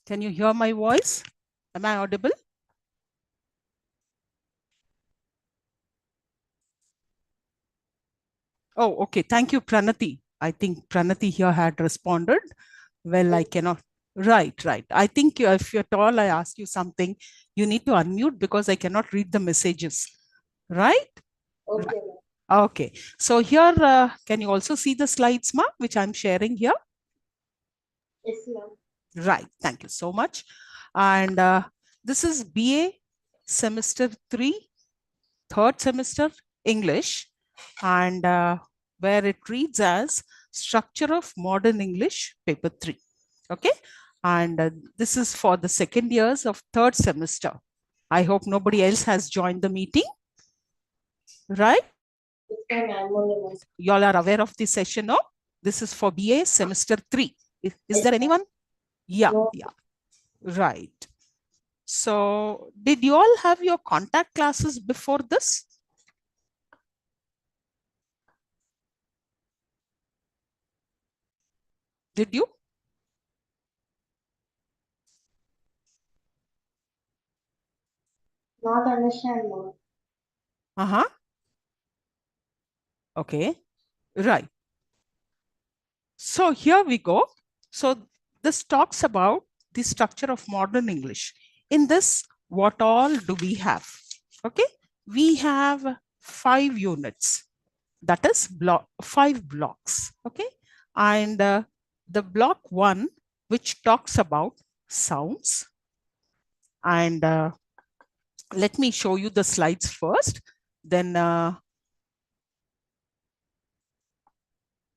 Can you hear my voice? Am I audible? Oh, okay. Thank you, Pranati. I think Pranati here had responded. Well, I cannot. Right, right. I think if at all I ask you something, you need to unmute because I cannot read the messages. Right? Okay. Okay. So here, can you also see the slides, ma, which I'm sharing here? Yes, ma'am. Right. Thank you so much. And this is BA semester 3, third semester English, and where it reads as Structure of Modern English, paper 3. Okay. And this is for the second years of third semester. I hope nobody else has joined the meeting. Right? Yes, ma'am. I'm only one. You all are aware of this session, no? This is for BA semester 3. Is Yes, there ma'am. anyone? Yeah, No. yeah. Right. So did you all have your contact classes before this? Did you? Not understand, ma'am. Uh-huh. Okay. Right. So here we go. So this talks about the structure of modern English. In this, what all do we have? Okay. We have 5 units. That is 5 blocks. Okay. And the block 1, which talks about sounds. And let me show you the slides first. Then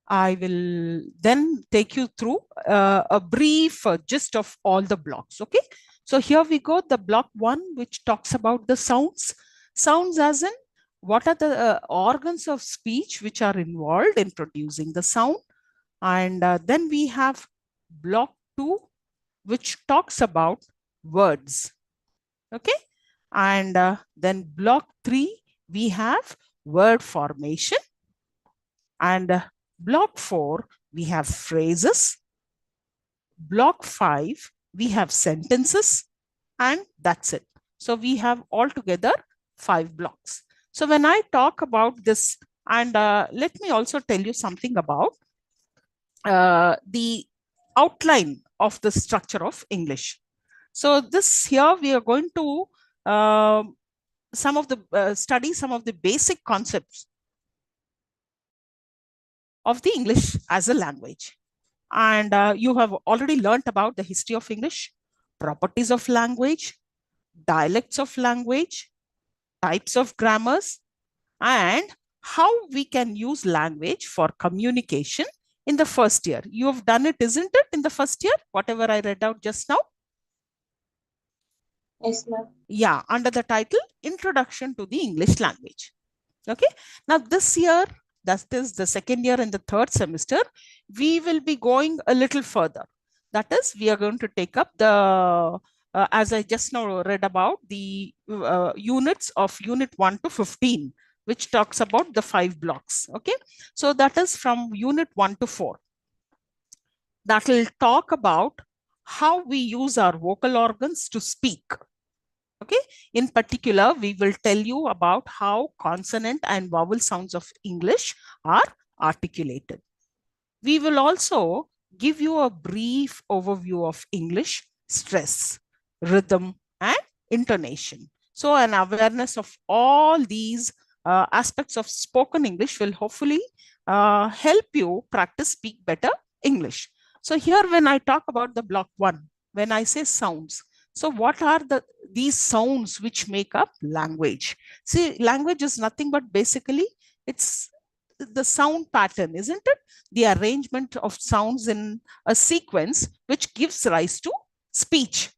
I will then take you through a brief gist of all the blocks. Okay. So here we go. The block 1, which talks about the sounds. Sounds as in what are the organs of speech which are involved in producing the sound. And then we have block 2, which talks about words. Okay. And then block 3, we have word formation. And block 4, we have phrases. Block 5, we have sentences. And that's it. So we have altogether 5 blocks. So when I talk about this, and let me also tell you something about the outline of the structure of English. So this here we are going to some of the study some of the basic concepts of the English as a language. And you have already learned about the history of English, properties of language, dialects of language, types of grammars, and how we can use language for communication in the first year. You have done it, isn't it, in the first year, whatever I read out just now? Yes, ma'am. Yeah, under the title Introduction to the English Language. Okay. Now this year, that is the second year in the third semester, we will be going a little further. That is, we are going to take up the, as I just now read about, the units of unit 1 to 15, which talks about the 5 blocks. Okay. So that is from unit 1 to 4. That will talk about how we use our vocal organs to speak. Okay. In particular, we will tell you about how consonant and vowel sounds of English are articulated. We will also give you a brief overview of English stress, rhythm, and intonation. So an awareness of all these aspects of spoken English will hopefully help you practice speak better English. So here when I talk about the block 1, when I say sounds, so what are these sounds which make up language? See, language is nothing but basically it's the sound pattern, isn't it? The arrangement of sounds in a sequence which gives rise to speech.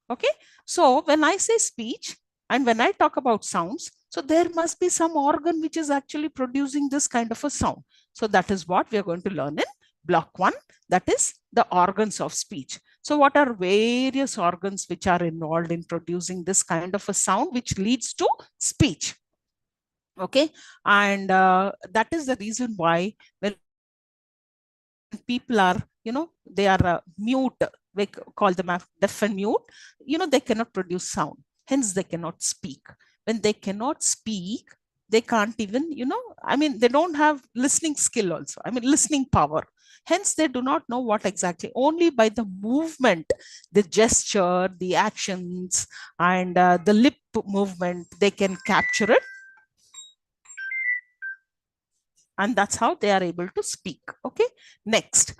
Okay. So when I say speech and when I talk about sounds, so there must be some organ which is actually producing this kind of a sound. So that is what we are going to learn in block 1, that is the organs of speech. So what are various organs which are involved in producing this kind of a sound which leads to speech? Okay. And that is the reason why when people are, they are mute we call them deaf and mute, they cannot produce sound. Hence, they cannot speak. When they cannot speak, they can't even, they don't have listening skill also. Listening power. Hence, they do not know what exactly. Only by the movement, the gesture, the actions, and the lip movement, they can capture it. And that's how they are able to speak. Okay. Next,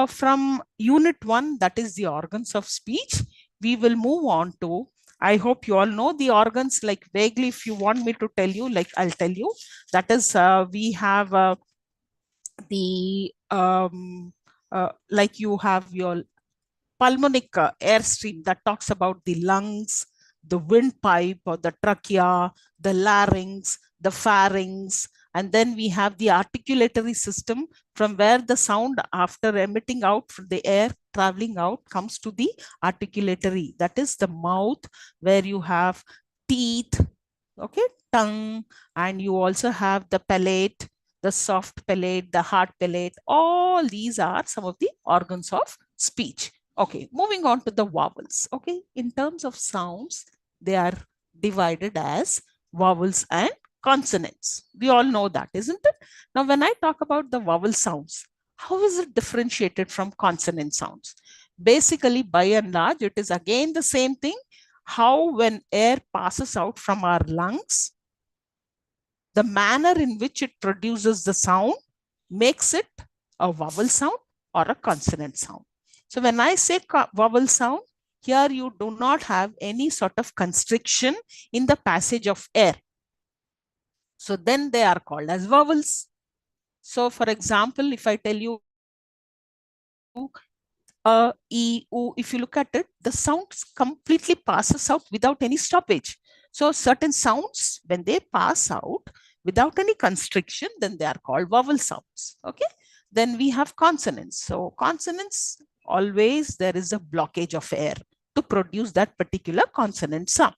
from unit 1, that is the organs of speech, we will move on to, I hope you all know the organs, like vaguely. If you want me to tell you, like I'll tell you. That is, we have the like you have your pulmonic airstream that talks about the lungs, the windpipe or the trachea, the larynx, the pharynx, and then we have the articulatory system, from where the sound, after emitting out from the air traveling out, comes to the articulatory. That is the mouth, where you have teeth, okay, tongue, and you also have the palate, the soft palate, the hard palate. All these are some of the organs of speech. Okay, moving on to the vowels. Okay, in terms of sounds, they are divided as vowels and consonants. We all know that, isn't it? Now, when I talk about the vowel sounds, how is it differentiated from consonant sounds? Basically, by and large, it is again the same thing. How, when air passes out from our lungs, the manner in which it produces the sound makes it a vowel sound or a consonant sound. So when I say vowel sound, here you do not have any sort of constriction in the passage of air. So then they are called as vowels. So for example, if I tell you e, u, if you look at it, the sound completely passes out without any stoppage. So certain sounds, when they pass out without any constriction, then they are called vowel sounds. Okay. Then we have consonants. So consonants, always there is a blockage of air to produce that particular consonant sound.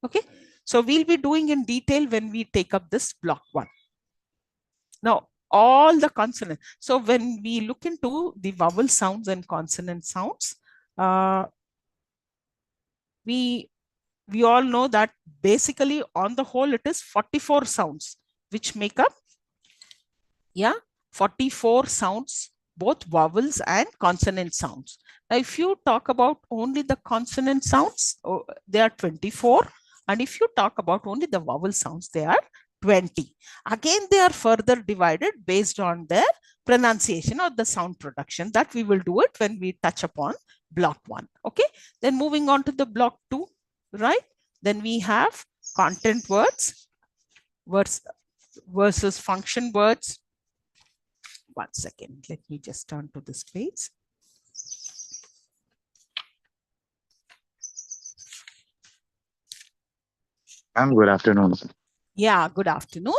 Okay. So we'll be doing in detail when we take up this block 1. Now, all the consonants. So when we look into the vowel sounds and consonant sounds, we all know that basically on the whole it is 44 sounds which make up 44 sounds, both vowels and consonant sounds. Now, if you talk about only the consonant sounds, they are 24. And if you talk about only the vowel sounds, they are 20. Again, they are further divided based on their pronunciation or the sound production. That we will do it when we touch upon block 1. Okay. Then moving on to the block 2, right? Then we have content words versus function words. 1 second. Let me just turn to this page. Good afternoon. Yeah, good afternoon.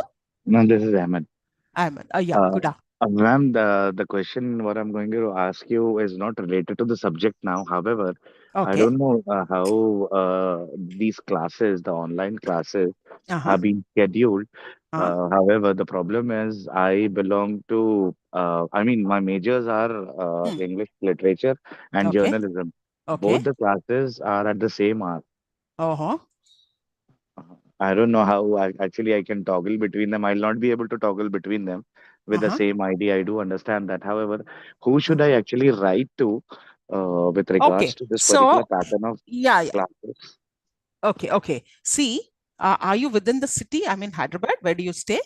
No, this is Ahmed. Ahmed. Yeah, good afternoon. Ma'am, the question what I'm going to ask you is not related to the subject now. However, I Okay. don't know how these classes, the online classes, are being scheduled. However, the problem is I belong to, my majors are English literature and Okay. journalism. Okay. Both the classes are at the same hour. Uh-huh. I don't know how actually I can toggle between them. I'll not be able to toggle between them with the same ID. I do understand that. However, who should I actually write to with regards Okay. to this particular So, pattern of yeah. classes? Okay. Okay. See, are you within the city? I'm in Hyderabad. Where do you stay?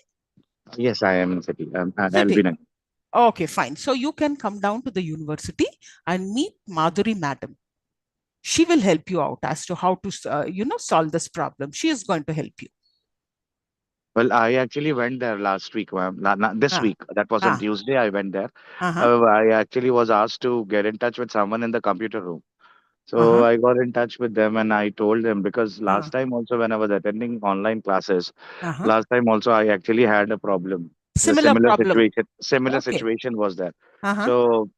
Yes, I am in city. I'll City. be next. Okay, fine. So you can come down to the university and meet Madhuri madam. She will help you out as to how to, solve this problem. She is going to help you. Well, I actually went there last week, ma'am. This week. That was on Ah. Tuesday. I went there. Uh-huh. However, I actually was asked to get in touch with someone in the computer room. So Uh-huh. I got in touch with them and I told them because Uh-huh. last time also when I was attending online classes, Uh-huh. last time also I actually had a problem. The Similar problem. similar Okay. situation was there. Uh-huh. So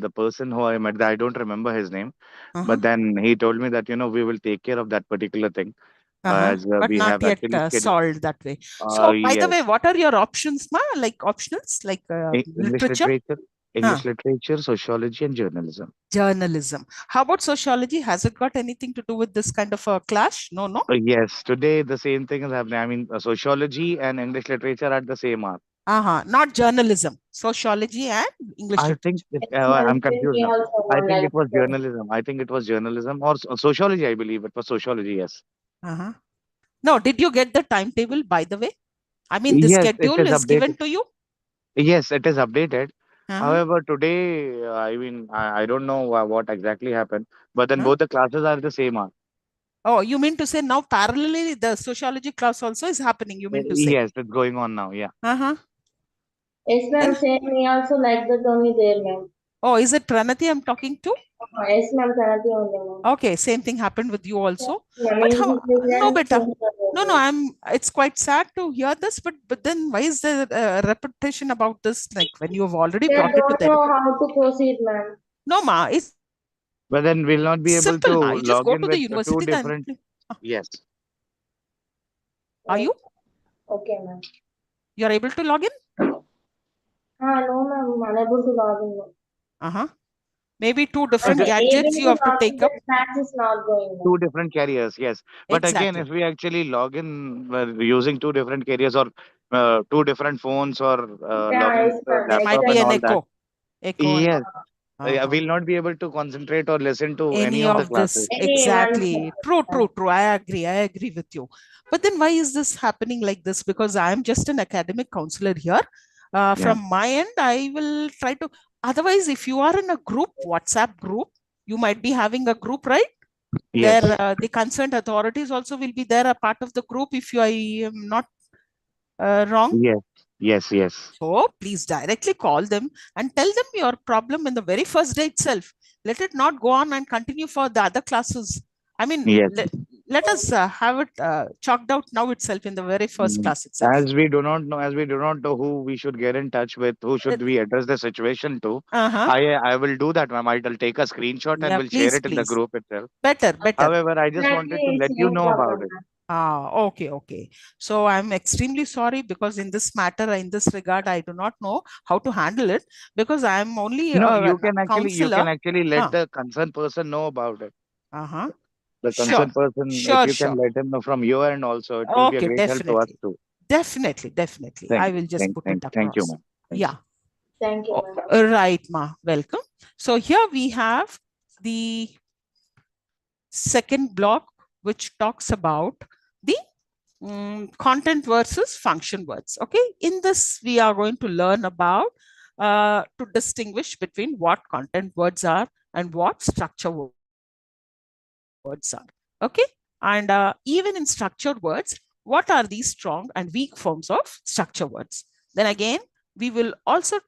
the person who I met, I don't remember his name, Uh-huh. but then he told me that we will take care of that particular thing Uh-huh. as But we not have yet actually scheduled. solved that way. So, by the Yes, way, what are your options, ma? Like optionals, like English literature? literature. English literature, sociology, and journalism. Journalism. How about sociology? Has it got anything to do with this kind of a clash? No, no. Yes, today the same thing is happening. I mean, sociology and English literature are the same mark. Not journalism. Sociology and English I think literature. Yes, ma'am. I'm confused We now. also I know think like it was journalism. I think it was journalism or sociology. I believe it was sociology. Yes. No, did you get the timetable, by the way? I mean, the Yes, it schedule is is given updated. to you? Yes, it is updated. Uh-huh. However, today, I mean, I don't know what exactly happened, but then Huh? both the classes are the same mark. Oh, you mean to say now parallelly the sociology class also is happening, you mean to say? Yes, it's going on now. Yeah. Uh-huh. yes, ma'am. Then, Same. We also like that only there, ma'am. oh, is it Pranati I'm talking to? Yes, ma'am. Sanati only, ma'am. Okay, same thing happened with you also. Ma'am, But how, English is no, and beta. same are No, there. it's quite sad to hear this, but then why is there repetition about this? Like when you have already They brought it to don't them. know how to proceed, ma'am. No, ma, it's But then we'll not be able simple, to ma. You just log go in to the with two university then. different. Yes. Are you? Okay, ma'am. You're able to log in? No, ma'am. Unable to log in, ma'am. Uh-huh. Maybe two I'm different Okay. gadgets able you to have to log in, take but up. class is not going, ma'am. Two different carriers, yes. But again, Exactly. if we actually log in using two different carriers or two different phones or logging Yes, with the ma'am. There might laptop be and an all that, echo and yes, all. Uh-huh. we'll not be able to concentrate or listen to any Any of the of this. classes. Any one Exactly. second, True, ma'am. true, true. I agree with you. But then why is this happening like this? Because I'm just an academic counselor here. Yeah. From my end, I will try to. Otherwise, if you are in a group, WhatsApp group, you might be having a group, right? There, Yes. the concerned authorities also will be there, a part of the group, if I am not wrong. Yes. Yes. Yes. So please directly call them and tell them your problem in the very first day itself. Let it not go on and continue for the other classes. I mean, Yes. let us have it chalked out now itself in the very first Mm. class itself. As we do not know who we should get in touch with, who should we address the situation to. Uh-huh. I will do that, ma'am. I'll take a screenshot and Yeah, will share please, it in the please. group itself. Better, better. However, I just wanted to Exactly, let you same know about problem, it. ma'am. Okay, okay. So I'm extremely sorry because in this matter, in this regard, I do not know how to handle it because I'm only No, a you counselor. can actually let Huh. the concerned person know about it. Uh-huh. The Sure, concerned person, if sure, you can sure. let him know from your end also, it will be a Okay, great help to us definitely. too. Definitely, definitely. I will just put it Thank you, across. ma'am. Thank you. Yeah. Thank you, ma'am. Right, ma. Welcome. So here we have the second block, which talks about the content versus function words. Okay. In this, we are going to learn about to distinguish between what content words are and what structure words are. Okay. And even in structured words, what are these strong and weak forms of structure words? Then again, we will also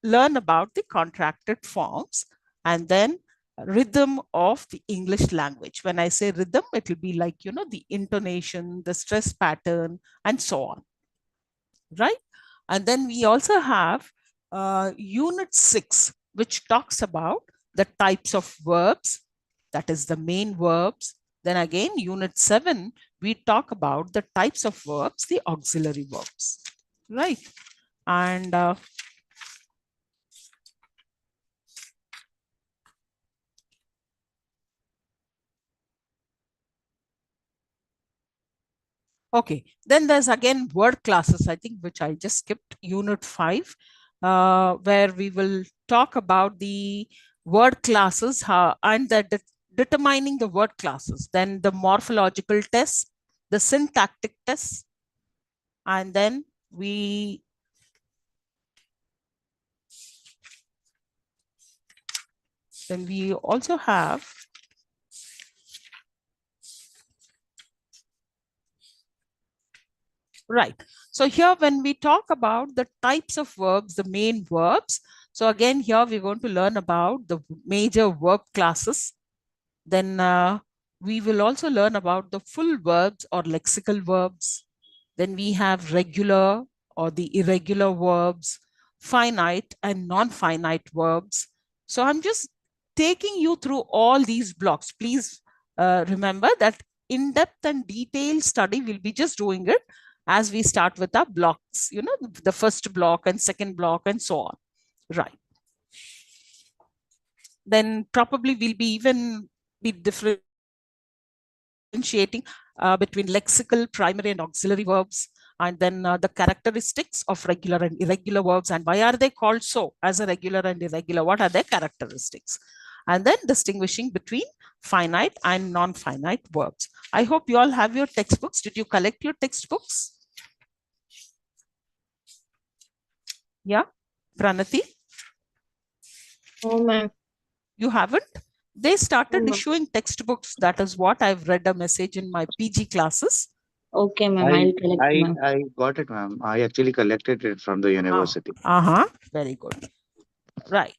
learn about the contracted forms and then rhythm of the English language. When I say rhythm, it will be like, the intonation, the stress pattern, and so on, right? And then we also have unit 6, which talks about the types of verbs, that is the main verbs. Then again, unit 7, we talk about the types of verbs, the auxiliary verbs, right? And okay, then there's again word classes, I think, which I just skipped, unit 5, where we will talk about the word classes and the determining the word classes, then the morphological tests, the syntactic tests, and then we also have right. So here, when we talk about the types of verbs, the main verbs, so again, here we're going to learn about the major verb classes. Then we will also learn about the full verbs or lexical verbs. Then we have regular or the irregular verbs, finite and non-finite verbs. So I'm just taking you through all these blocks. Please remember that in-depth and detailed study, we'll be just doing it as we start with our blocks, the first block and second block and so on. Right. Then probably we'll be even be differentiating between lexical, primary, and auxiliary verbs, and then the characteristics of regular and irregular verbs, and why are they called so as a regular and irregular, what are their characteristics, and then distinguishing between finite and non-finite verbs. I hope you all have your textbooks. Did you collect your textbooks? Yeah, Pranati? Oh, ma'am. You haven't? They started No. issuing textbooks. That is what I've read a message in my PG classes. Okay, ma'am. I I'll collect, ma'am. I got it, ma'am. I actually collected it from the university. Very good. Right.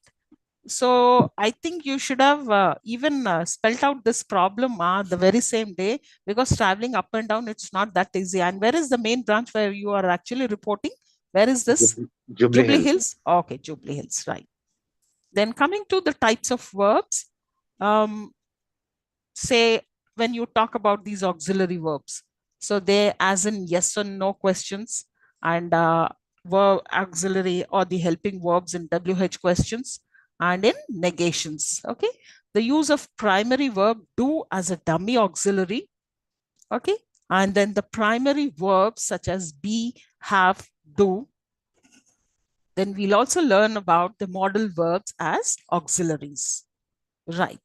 So I think you should have even spelt out this problem the very same day, because traveling up and down, it's not that easy. And where is the main branch where you are actually reporting? Where is this? Jubilee Jubilee Hills. Hills? Okay, Jubilee Hills, right. Then coming to the types of verbs, say when you talk about these auxiliary verbs, so they as in yes or no questions, and verb auxiliary or the helping verbs in WH questions and in negations. Okay, the use of primary verb do as a dummy auxiliary. Okay, and then the primary verbs such as be, have, do. Then we'll also learn about the modal verbs as auxiliaries. Right.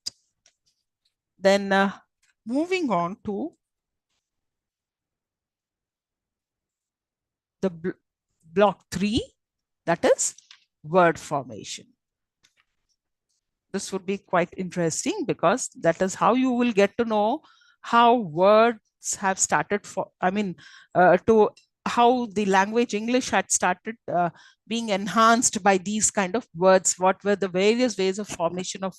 Then moving on to the block 3, that is word formation. This would be quite interesting, because that is how you will get to know how words have started for, to how the language English had started being enhanced by these kind of words. What were the various ways of formation of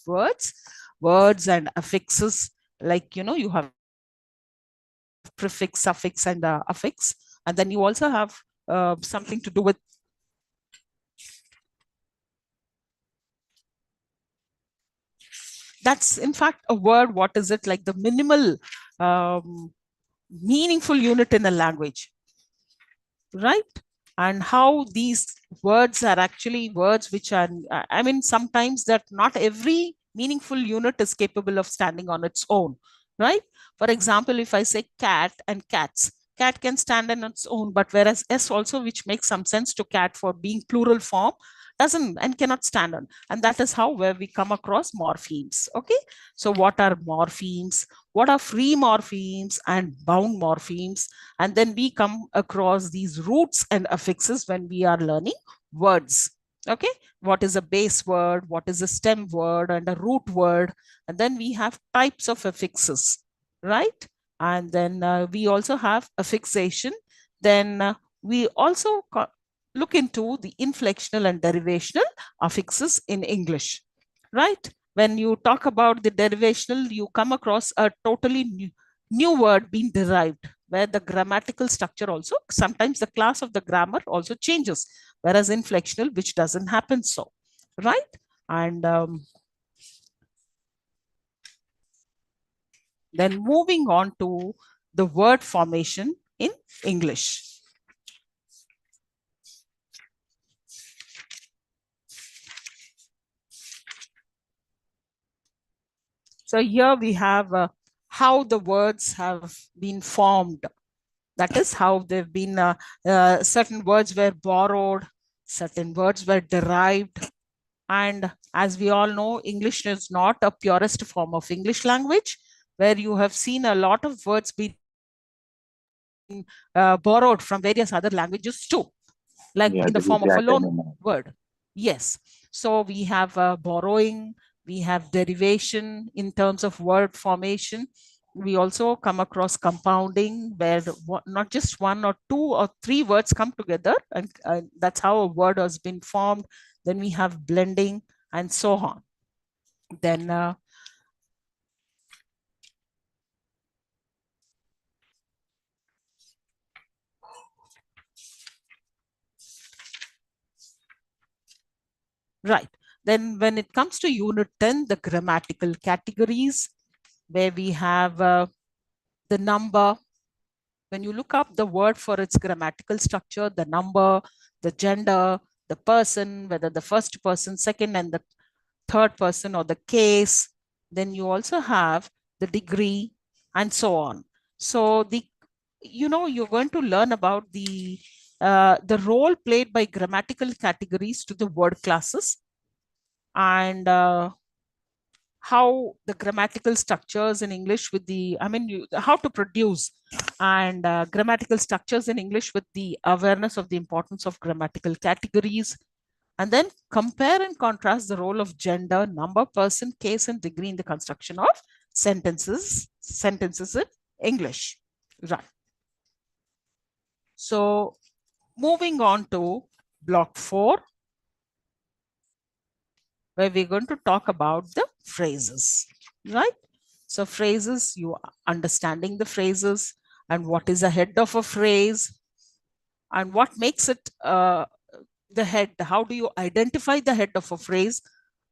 words and affixes, like, you have prefix, suffix, and affix, and then you also have something to do with that's in fact a word. What is it? Like the minimal meaningful unit in a language, right? And how these words are actually words which are, sometimes that not every meaningful unit is capable of standing on its own, right? For example, if I say cat and cats, cat can stand on its own, but whereas s also, which makes some sense to cat for being plural form, doesn't and cannot stand on. And that is how where we come across morphemes. Okay, so what are morphemes, what are free morphemes and bound morphemes? And then we come across these roots and affixes when we are learning words. Okay, what is a base word, what is a stem word and a root word? And then we have types of affixes, right? And then we also have affixation. Then we also look into the inflectional and derivational affixes in English, right? When you talk about the derivational, you come across a totally new word being derived, where the grammatical structure also, sometimes the class of the grammar also changes, whereas inflectional, which doesn't happen so, right? And then moving on to the word formation in English. So here we have how the words have been formed. That is how they've been, certain words were borrowed, certain words were derived. And as we all know, English is not a purest form of English language, where you have seen a lot of words being borrowed from various other languages too, like Yeah, in the this is form of a that loan anymore. word. Yes. So we have borrowing, we have derivation in terms of word formation. We also come across compounding, where not just one or two or three words come together, and that's how a word has been formed. Then we have blending and so on. Then right. Then when it comes to unit 10, the grammatical categories, where we have the number. When you look up the word for its grammatical structure, the number, the gender, the person, whether the first person, second, and the third person or the case. Then you also have the degree and so on. So you're going to learn about the role played by grammatical categories to the word classes, and how the grammatical structures in English with how to produce and grammatical structures in English with the awareness of the importance of grammatical categories. And then compare and contrast the role of gender, number, person, case, and degree in the construction of sentences in English. Right. So moving on to block 4, where we're going to talk about the phrases, right? So phrases, you are understanding the phrases and what is the head of a phrase and what makes it the head. How do you identify the head of a phrase?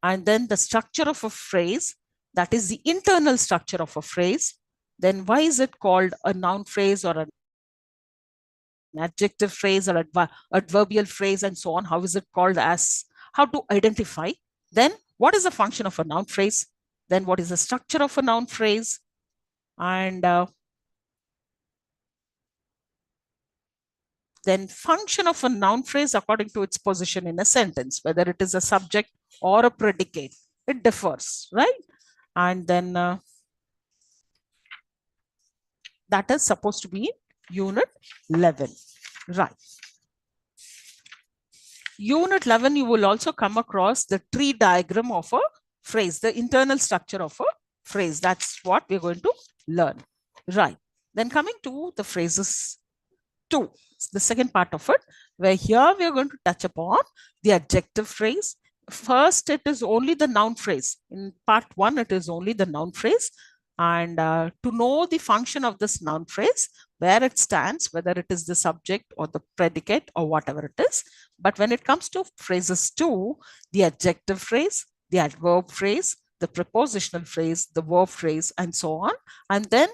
And then the structure of a phrase, that is the internal structure of a phrase. Then why is it called a noun phrase or an adjective phrase or adverbial phrase and so on? How is it called? As how to identify. Then what is the function of a noun phrase? Then what is the structure of a noun phrase? And then function of a noun phrase according to its position in a sentence, whether it is a subject or a predicate, it differs, right? And then that is supposed to be unit 11, right? Unit 11, you will also come across the tree diagram of a phrase, the internal structure of a phrase. That's what we're going to learn, right? Then coming to the phrases 2, the second part of it, where here we are going to touch upon the adjective phrase. First, it is only the noun phrase. In part 1, it is only the noun phrase. And to know the function of this noun phrase, where it stands, whether it is the subject or the predicate or whatever it is. But when it comes to phrases 2, the adjective phrase, the adverb phrase, the prepositional phrase, the verb phrase, and so on. And then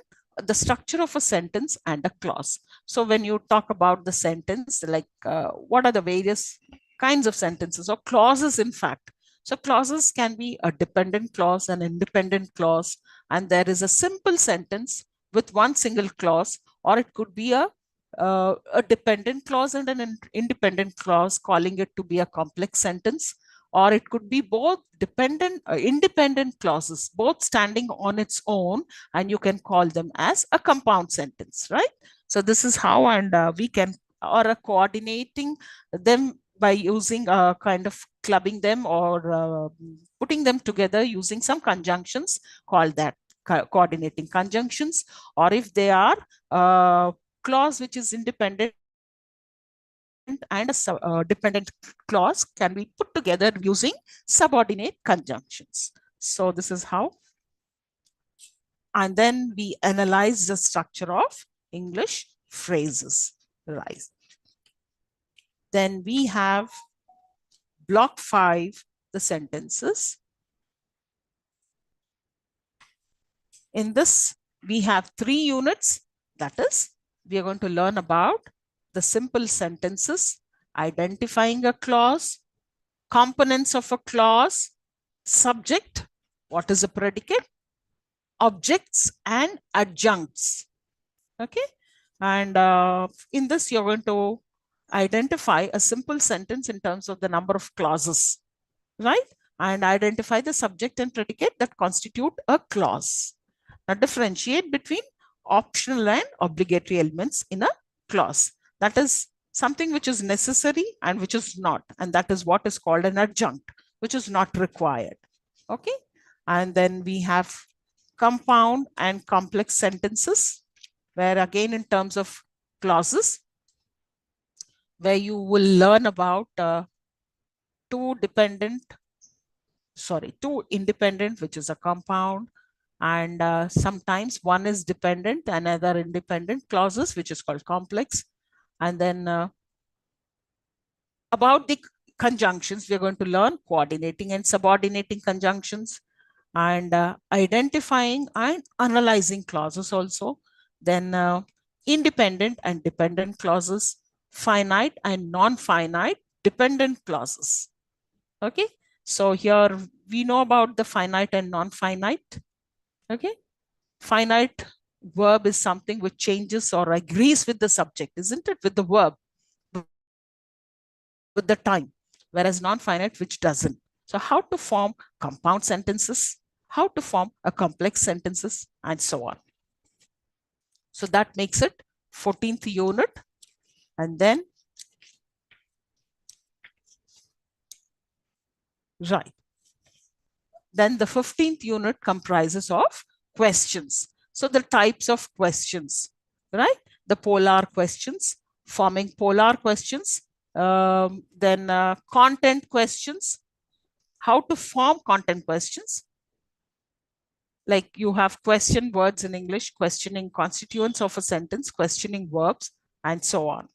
the structure of a sentence and a clause. So when you talk about the sentence, like what are the various kinds of sentences or clauses, in fact. So clauses can be a dependent clause, an independent clause, and there is a simple sentence with one single clause, or it could be a dependent clause and an independent clause, calling it to be a complex sentence, or it could be both independent clauses, both standing on its own, and you can call them as a compound sentence, right? So this is how, and we can, or coordinating them by using a kind of clubbing them or putting them together using some conjunctions, called that coordinating conjunctions. Or if they are clause which is independent and a dependent clause can be put together using subordinate conjunctions. So this is how. And then we analyze the structure of English phrases, right? Then we have block 5, the sentences. In this, we have 3 units. That is, we are going to learn about the simple sentences, identifying a clause, components of a clause, subject, what is a predicate, objects, and adjuncts. Okay. And in this, you're going to identify a simple sentence in terms of the number of clauses, right? And identify the subject and predicate that constitute a clause. Now differentiate between optional and obligatory elements in a clause. That is something which is necessary and which is not. And that is what is called an adjunct, which is not required. Okay. And then we have compound and complex sentences, where again in terms of clauses, where you will learn about two independent, which is a compound, and sometimes one is dependent, another independent clauses, which is called complex. And then about the conjunctions, we're going to learn coordinating and subordinating conjunctions, and identifying and analyzing clauses also. Then independent and dependent clauses, finite and non-finite dependent clauses. Okay, So here we know about the finite and non-finite. Okay. Finite verb is something which changes or agrees with the subject, isn't it? With the verb, with the time, whereas non-finite, which doesn't. So how to form compound sentences, how to form a complex sentences, and so on. So that makes it 14th unit. And then, right. Then the 15th unit comprises of questions. So the types of questions, right? The polar questions, forming polar questions, then content questions, how to form content questions. Like you have question words in English, questioning constituents of a sentence, questioning verbs, and so on.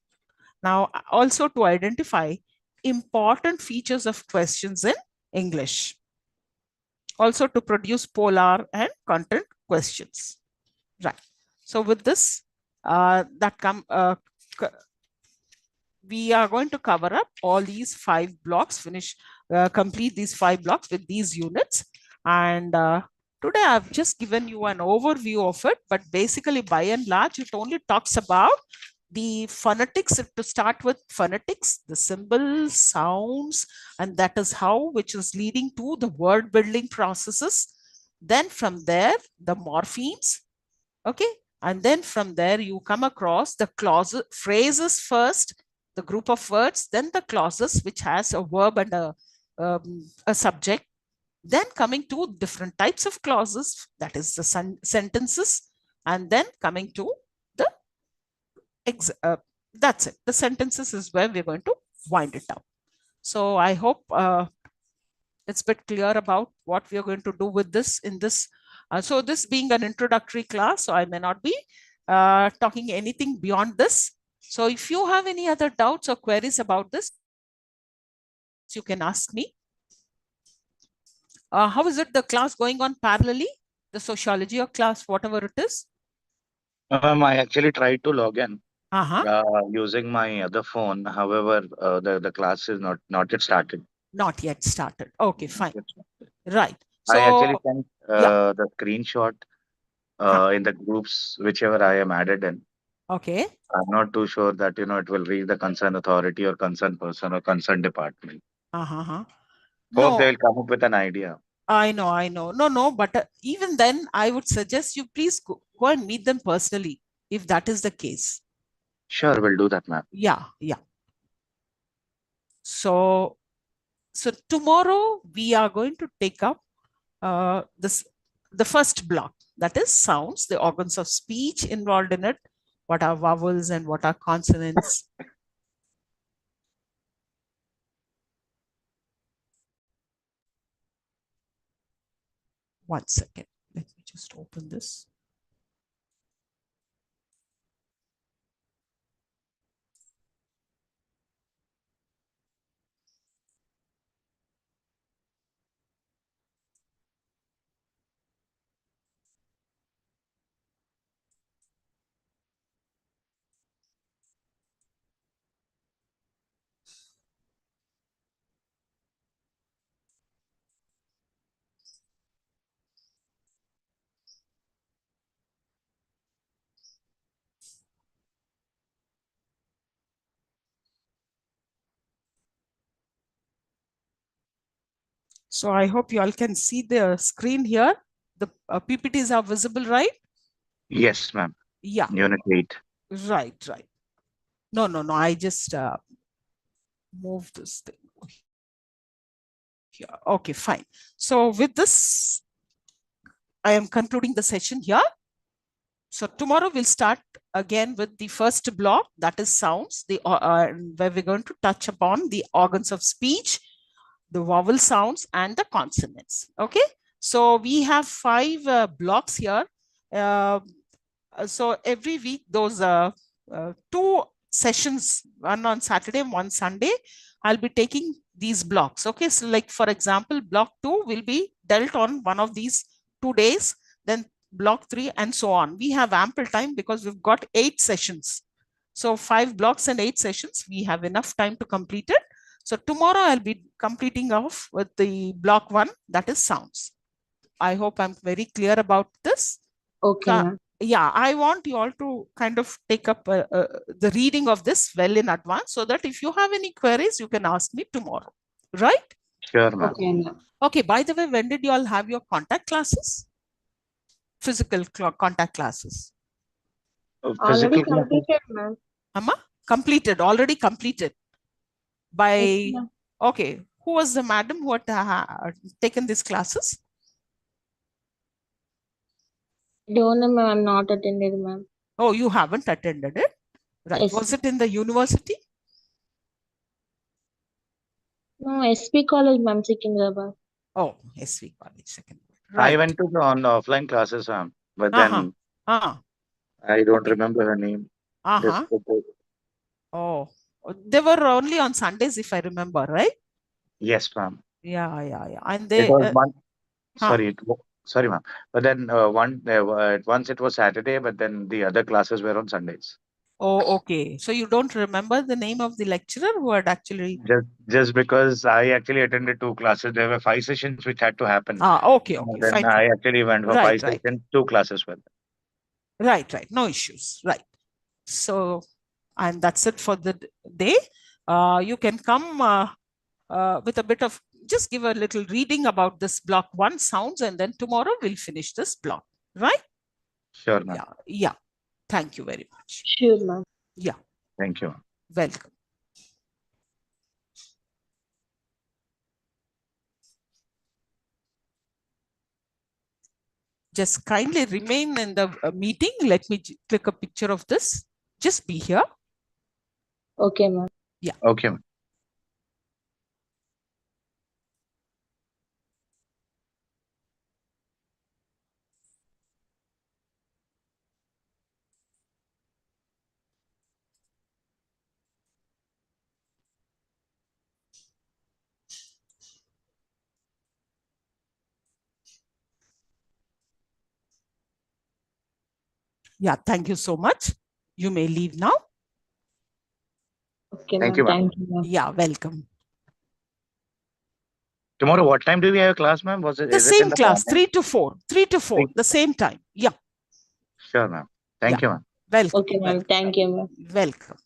Now, also to identify important features of questions in English. Also to produce polar and content questions. Right. So with this, we are going to cover up all these 5 blocks, complete these 5 blocks with these units. And today I've just given you an overview of it, but basically by and large, it only talks about the phonetics. To start with phonetics, the symbols, sounds, and that is how, which is leading to the word building processes. Then from there, the morphemes. Okay. And then from there, you come across the clauses, phrases first, the group of words, then the clauses, which has a verb and a subject. Then coming to different types of clauses, that is the sentences, and then coming to the that's it. The sentences is where we're going to wind it up. So I hope it's a bit clear about what we are going to do with this in this. So this being an introductory class, so I may not be talking anything beyond this. So if you have any other doubts or queries about this, you can ask me. How is it the class going on parallelly? The sociology or class, whatever it is? I actually tried to log in using my other phone. However, the class is not yet started. Not yet started. Okay, fine. Right. I actually So, sent yeah. the screenshot in the groups, whichever I am added in. Okay. I'm not too sure that, it will reach the concerned authority or concerned person or concerned department. Hope they No, will come up with an idea. I know. No, but even then, I would suggest you please go and meet them personally, if that is the case. Sure, we'll do that, ma'am. Yeah. So tomorrow we are going to take up the first block, that is sounds, the organs of speech involved in it, what are vowels and what are consonants. One second, let me just open this. So I hope you all can see the screen here. The PPTs are visible, right? Yes, ma'am. Yeah. Unit 8. Right. No. I just move this thing here. Okay, fine. So with this, I am concluding the session here. So tomorrow we'll start again with the first block, that is sounds, where we're going to touch upon the organs of speech, the vowel sounds, and the consonants. Okay. So we have 5 blocks here. So every week, those 2 sessions, one on Saturday, one Sunday, I'll be taking these blocks. Okay. So like, for example, block 2 will be dealt on one of these 2 days, then block 3 and so on. We have ample time because we've got 8 sessions. So 5 blocks and 8 sessions, we have enough time to complete it. So tomorrow I'll be completing off with the block 1, that is sounds. I hope I'm very clear about this. Okay, ma'am. Yeah, I want you all to kind of take up the reading of this well in advance, so that if you have any queries, you can ask me tomorrow, right? Sure, ma'am. Okay, ma'am. Okay, by the way, when did you all have your contact classes? Physical contact classes? Already Physical classes? completed, ma'am. Amma? Completed, already completed. By, Yes, ma'am. okay, who was the madam who had taken these classes? Don't know, ma'am. I'm not attended, ma'am. Oh, you haven't attended it? Right. Yes. Was it in the university? No, SP College, ma'am, Secunderabad. Oh, SV College, second. Right. I went to the offline classes, ma'am, but Uh-huh. then Uh-huh. I don't Okay. remember her name. Uh-huh. Oh, they were only on Sundays, if I remember, right? yes, ma'am. Yeah. And It they, was one. huh. Sorry, ma'am. But then once it was Saturday, but then the other classes were on Sundays. Oh, okay. So you don't remember the name of the lecturer who had actually? Just because I actually attended 2 classes, there were 5 sessions which had to happen. Okay, Then fine. I actually went for 5 Right. sessions, 2 classes with them. Right. No issues. Right. So, and that's it for the day. You can come with a bit of, just give a little reading about this block 1 sounds, and then tomorrow we'll finish this block, right? Sure, ma'am. Yeah. Thank you very much. Sure, ma'am. Yeah. Thank you. Welcome. Just kindly remain in the meeting. Let me click a picture of this. Just be here. Okay, ma'am. Yeah. Okay, ma'am. Yeah, thank you so much. You may leave now. Okay, Thank ma'am. you, ma'am. Thank you, ma'am. Yeah, welcome. Tomorrow, what time do we have a class, ma'am? The Is it same in the class, morning? 3 to 4, the same time. Yeah. Sure, ma'am. Thank you, ma'am. Welcome. Okay, ma'am. Thank you, ma'am. Welcome.